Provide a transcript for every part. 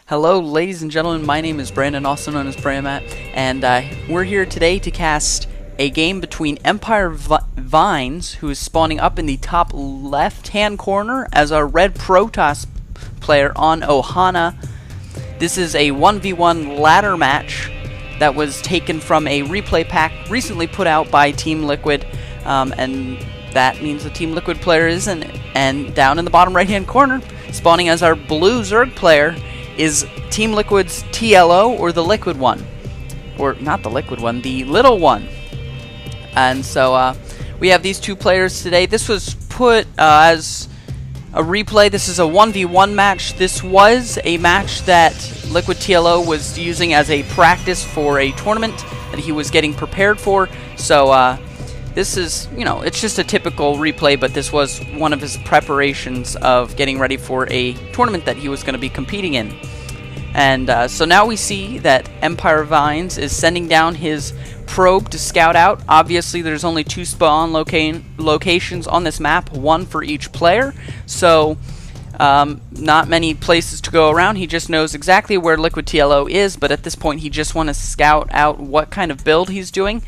Hello ladies and gentlemen, my name is Brandon, also known as Branmatt, and we're here today to cast a game between EmpireVINES, who is spawning up in the top left hand corner as our red protoss player on Ohana. This is a 1v1 ladder match that was taken from a replay pack recently put out by Team Liquid, and that means the Team Liquid player is in it. And down in the bottom right hand corner, spawning as our blue Zerg player, is Team Liquid's TLO, or the liquid one. Or not the liquid one, the little one. And so we have these two players today. This was put as a replay. This is a 1v1 match. This was a match that LiquidTLO was using as a practice for a tournament that he was getting prepared for. So this is, you know, it's just a typical replay, but this was one of his preparations of getting ready for a tournament that he was going to be competing in. And so now we see that EmpireVINES is sending down his probe to scout out. Obviously, there's only two spawn locations on this map, one for each player. So not many places to go around. He just knows exactly where LiquidTLO is, but at this point he just wants to scout out what kind of build he's doing.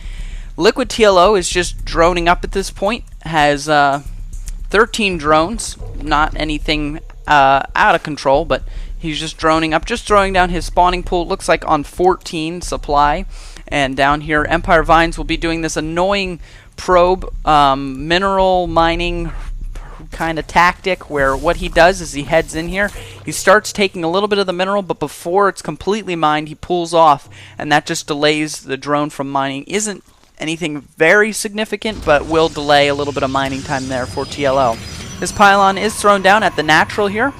LiquidTLO is just droning up at this point, has 13 drones, not anything out of control, but he's just droning up, just throwing down his spawning pool. It looks like on 14 supply. And down here, EmpireVINES will be doing this annoying probe mineral mining kind of tactic, where what he does is he heads in here, he starts taking a little bit of the mineral, but before it's completely mined, he pulls off, and that just delays the drone from mining. Isn't anything very significant, but will delay a little bit of mining time there for TLO. This pylon is thrown down at the natural here.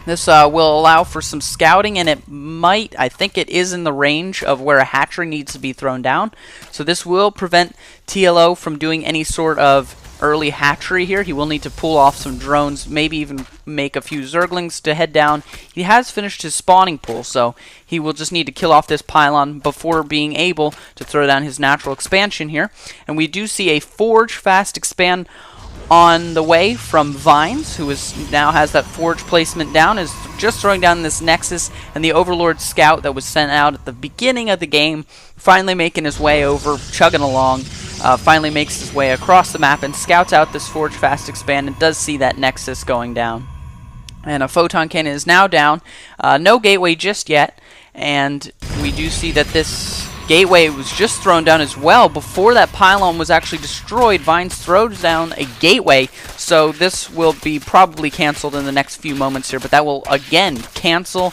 This will allow for some scouting, and it might, I think it is in the range of where a hatchery needs to be thrown down. So this will prevent TLO from doing any sort of early hatchery here. He will need to pull off some drones, maybe even make a few zerglings to head down. He has finished his spawning pool, so he will just need to kill off this pylon before being able to throw down his natural expansion here. And we do see a forge fast expand on the way from Vines, who is now has that forge placement down, is just throwing down this Nexus, and the Overlord Scout that was sent out at the beginning of the game finally making his way over, chugging along, finally makes his way across the map and scouts out this forge fast expand and does see that Nexus going down. And a photon cannon is now down, no gateway just yet, and we do see that this gateway was just thrown down as well. Before that pylon was actually destroyed, Vines throws down a gateway, so this will be probably canceled in the next few moments here, but that will again cancel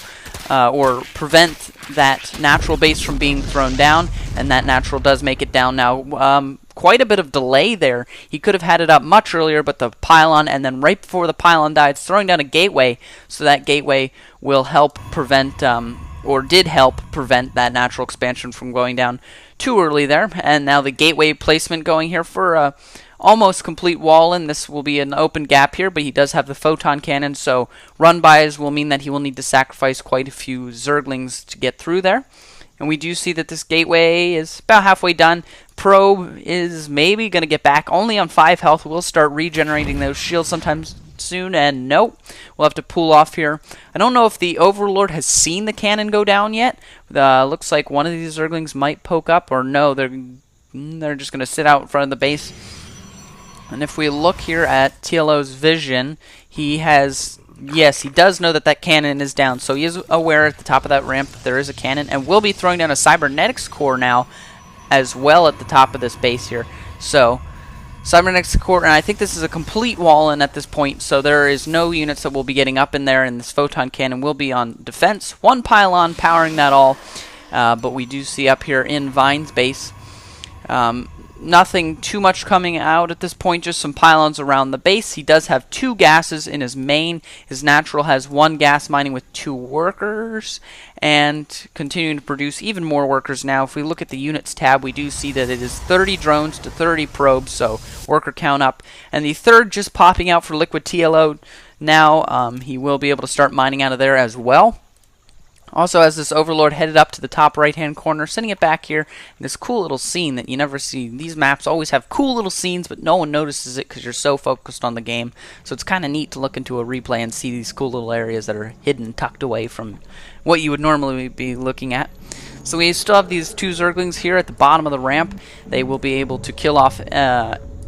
or prevent that natural base from being thrown down, and that natural does make it down now. Quite a bit of delay there. He could have had it up much earlier, but the pylon, and then right before the pylon died, it's throwing down a gateway, so that gateway will help prevent or did help prevent that natural expansion from going down too early there. And now the gateway placement going here for a almost complete wall in. This will be an open gap here, but he does have the photon cannon, so run-bys will mean that he will need to sacrifice quite a few zerglings to get through there. And we do see that this gateway is about halfway done. Probe is maybe going to get back only on 5 health. We'll start regenerating those shields sometimes soon, and nope, we'll have to pull off here. I don't know if the Overlord has seen the cannon go down yet. Looks like one of these zerglings might poke up, or no, they're just going to sit out in front of the base. And if we look here at TLO's vision, he has, yes, he does know that that cannon is down, so he is aware at the top of that ramp that there is a cannon, and will be throwing down a cybernetics core now as well at the top of this base here. So cybernetics core, and I think this is a complete wall-in at this point, so there is no units that will be getting up in there, and this photon cannon will be on defense. One pylon powering that all, but we do see up here in Vine's base, nothing too much coming out at this point, just some pylons around the base. He does have 2 gases in his main. His natural has 1 gas mining with 2 workers, and continuing to produce even more workers now. If we look at the units tab, we do see that it is 30 drones to 30 probes, so worker count up. And the third just popping out for LiquidTLO now. He will be able to start mining out of there as well. Also has this Overlord headed up to the top right-hand corner, sending it back here in this cool little scene that you never see. These maps always have cool little scenes, but no one notices it because you're so focused on the game. So it's kind of neat to look into a replay and see these cool little areas that are hidden, tucked away from what you would normally be looking at. So we still have these two Zerglings here at the bottom of the ramp. They will be able to kill off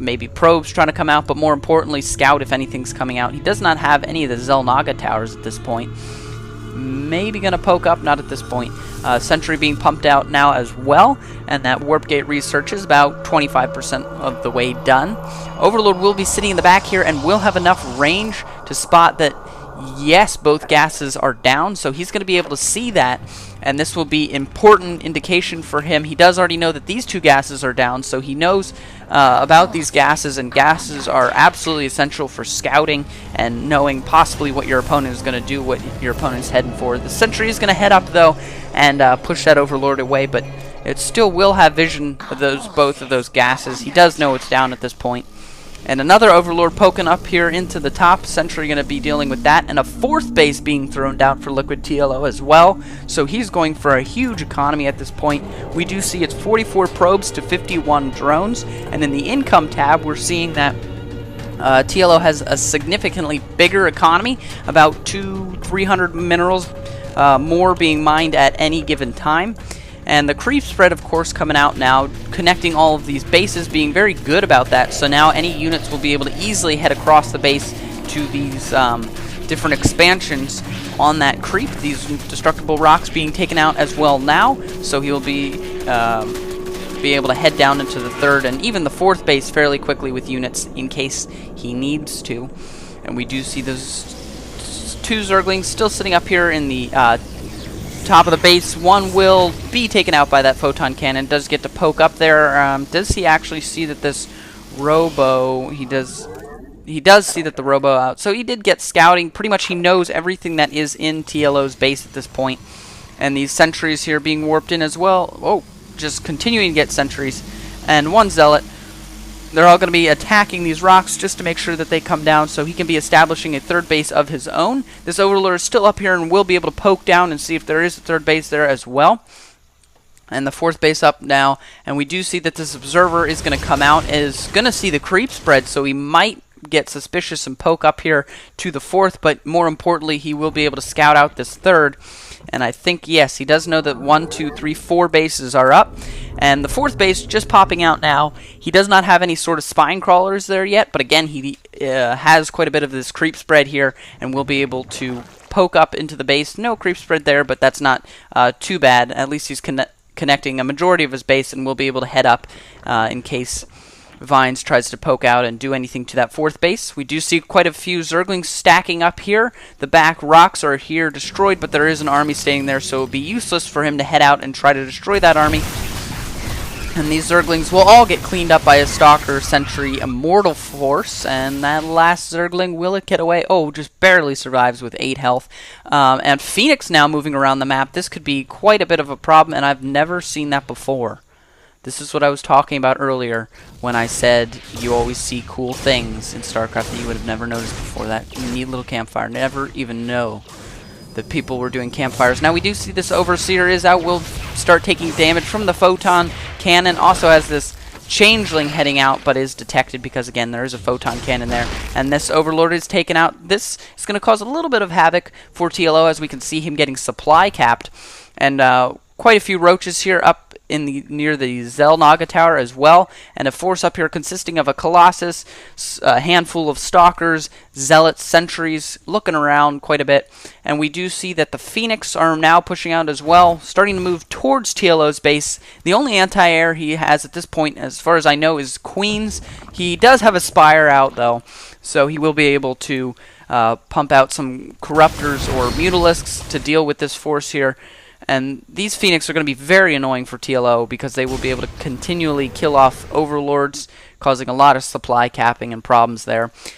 maybe probes trying to come out, but more importantly, scout if anything's coming out. He does not have any of the Xel'Naga towers at this point. Maybe gonna poke up, not at this point. Sentry being pumped out now as well, and that warp gate research is about 25% of the way done. Overlord will be sitting in the back here and will have enough range to spot that yes, both gases are down, so he's going to be able to see that, and this will be important indication for him. He does already know that these two gases are down, so he knows about these gases, and gases are absolutely essential for scouting and knowing possibly what your opponent is going to do, what your opponent's heading for. The sentry is going to head up though and push that Overlord away, but it still will have vision of both of those gases. He does know it's down at this point. And another Overlord poking up here into the top. Sentry going to be dealing with that. And a fourth base being thrown down for LiquidTLO as well. So he's going for a huge economy at this point. We do see it's 44 probes to 51 drones. And in the income tab, we're seeing that TLO has a significantly bigger economy. About 200-300 minerals more being mined at any given time. And the creep spread, of course, coming out now, connecting all of these bases, being very good about that. So now any units will be able to easily head across the base to these different expansions on that creep. These destructible rocks being taken out as well now. So he'll be able to head down into the third and even the fourth base fairly quickly with units in case he needs to. And we do see those two Zerglings still sitting up here in the top of the base. One will be taken out by that photon cannon. Does get to poke up there. Does he actually see that this robo? He does see that the robo out. So he did get scouting. Pretty much he knows everything that is in TLO's base at this point. And these sentries here being warped in as well. Oh, just continuing to get sentries. And one zealot. They're all going to be attacking these rocks just to make sure that they come down so he can be establishing a third base of his own. This Overlord is still up here and will be able to poke down and see if there is a third base there as well. And the fourth base up now. And we do see that this observer is going to come out, is going to see the creep spread, so he might get suspicious and poke up here to the fourth, but more importantly, he will be able to scout out this third. And I think, yes, he does know that 1, 2, 3, 4 bases are up. And the fourth base just popping out now. He does not have any sort of spine crawlers there yet, but again, he has quite a bit of this creep spread here and will be able to poke up into the base. No creep spread there, but that's not too bad. At least he's connecting a majority of his base and will be able to head up in case Vines tries to poke out and do anything to that fourth base. We do see quite a few Zerglings stacking up here. The back rocks are here destroyed, but there is an army staying there, so it would be useless for him to head out and try to destroy that army. And these Zerglings will all get cleaned up by a Stalker, Sentry, Immortal Force, and that last Zergling, will it get away? Oh, just barely survives with 8 health. And Phoenix now moving around the map. This could be quite a bit of a problem, and I've never seen that before. This is what I was talking about earlier when I said you always see cool things in StarCraft that you would have never noticed before. That neat little campfire. Never even know that people were doing campfires. Now we do see this Overseer is out. Will start taking damage from the photon cannon. Also has this Changeling heading out, but is detected because, again, there is a photon cannon there. And this Overlord is taken out. This is going to cause a little bit of havoc for TLO, as we can see him getting supply capped. And quite a few roaches here up in the near the Xel'Naga tower as well, and a force up here consisting of a Colossus, a handful of Stalkers, Zealots, Sentries, looking around quite a bit. And we do see that the Phoenix are now pushing out as well, starting to move towards TLO's base. The only anti-air he has at this point, as far as I know, is Queens. He does have a Spire out, though, so he will be able to pump out some Corruptors or Mutalisks to deal with this force here. And these Phoenix are going to be very annoying for TLO because they will be able to continually kill off Overlords, causing a lot of supply capping and problems there.